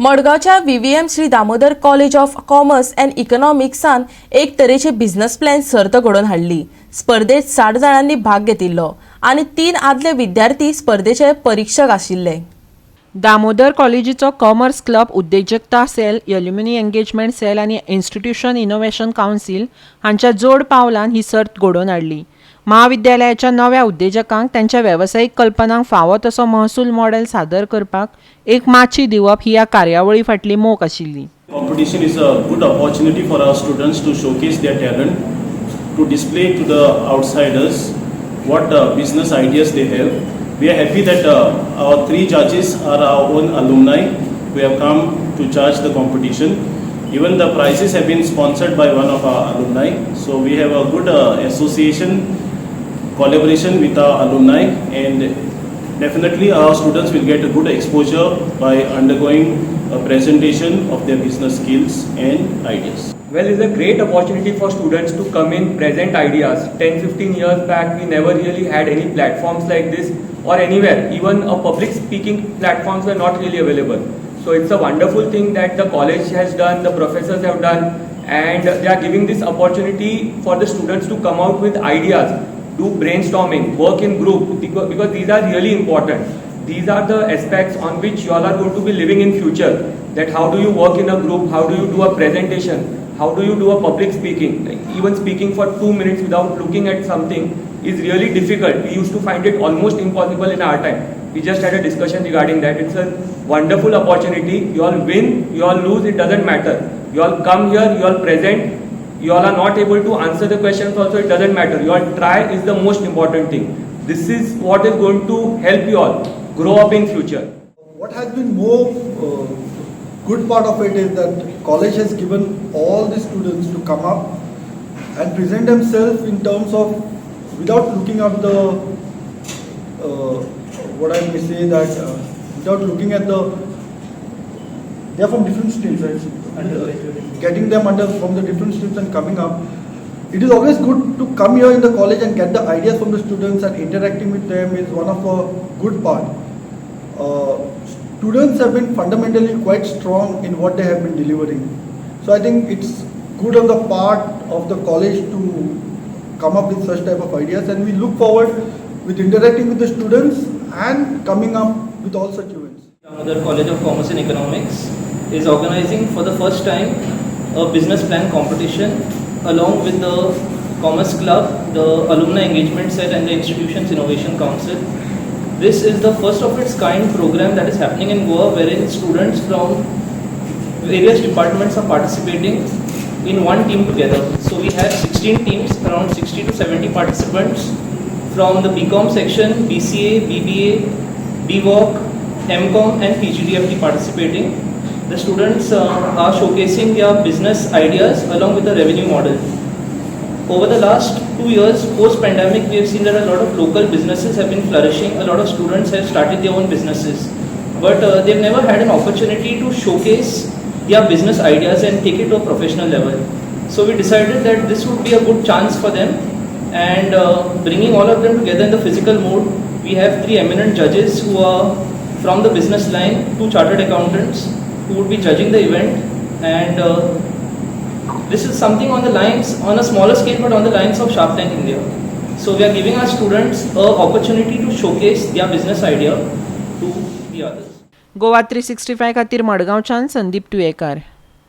मडगांवच्या VVM Shri Damodar College of Commerce and इकॉनॉमिक्सान एक तरेची बिझनेस प्लॅन सर्त घडोवन हाडली। स्पर्धेत 60 जाणांनी भाग घेतिल्लो आनी 3 आदले विद्यार्थी स्पर्धेचे परीक्षक आशिल्ले। दामोदर कॉलेजीचो कॉमर्स क्लब, उद्देजकता सेल, एल्युमिनी एंगेजमेंट सेल आनी इन्स्टिट्यूशन इनोव्हेशन कावन्सिल हांच्या जोड पावलान ही सर्त घडोवन हाडली। महाविद्यालयाच्या नव्या उद्देजकांक त्यांच्या वेवसायीक कल्पनांक फावो तसो महसूल मॉडेल सादर करपाक एक माची दिवप ही ह्या कार्यावळी फाटली मोख आशिल्ली। Competition is a good opportunity for our students to showcase their talent, to display to the outsiders what business ideas they have. We are happy that our 3 judges are our own alumni who have come to judge the competition. Even the prizes have been sponsored by one of our alumni. So we have a good association, collaboration with our alumni, and definitely our students will get a good exposure by undergoing a presentation of their business skills and ideas. Well, it's a great opportunity for students to come in, present ideas. 10-15 years back, we never really had any platforms like this or anywhere. Even a public speaking platforms were not really available. So it's a wonderful thing that the college has done, the professors have done, and they are giving this opportunity for the students to come out with ideas, do brainstorming, work in group, because these are really important. These are the aspects on which you all are going to be living in future. That how do you work in a group, how do you do a presentation, how do you do a public speaking. Like even speaking for 2 minutes without looking at something is really difficult. We used to find it almost impossible in our time. We just had a discussion regarding that. It's a wonderful opportunity. You all win, you all lose, it doesn't matter. You all come here, you all present. You all are not able to answer the questions also, it doesn't matter. You all try is the most important thing. This is what is going to help you all grow up in future. What has been more good part of it is that college has given all the students to come up and present themselves in terms of without looking at the what I may say that without looking at the they are from different streams, right? Getting them from the different streams and coming up. It is always good to come here in the college and get the ideas from the students, and interacting with them is one of the good part. Students have been fundamentally quite strong in what they have been delivering. So I think it's good on the part of the college to come up with such type of ideas, and we look forward with interacting with the students and coming up with all such events. Damodar College of Commerce and Economics is organizing for the first time a business plan competition along with the Commerce Club, the Alumni Engagement Cell and the Institutions Innovation Council. This is the first of its kind program that is happening in Goa, wherein students from various departments are participating in one team together. So we have 16 teams, around 60 to 70 participants from the BCom section, BCA, BBA, BVOC, MCom and PGDFT participating. The students are showcasing their business ideas along with the revenue model. Over the last 2 years, post-pandemic, we have seen that a lot of local businesses have been flourishing. A lot of students have started their own businesses. But they've never had an opportunity to showcase their business ideas and take it to a professional level. So we decided that this would be a good chance for them, and bringing all of them together in the physical mode. We have 3 eminent judges who are from the business line, 2 chartered accountants who would be judging the event, and this is something on the lines, on a smaller scale, but on the lines of Shark Tank India. So we are giving our students an opportunity to showcase their business idea to the others. Goa 365 खातीर मडगांवच्यान संदीप तुयेकार.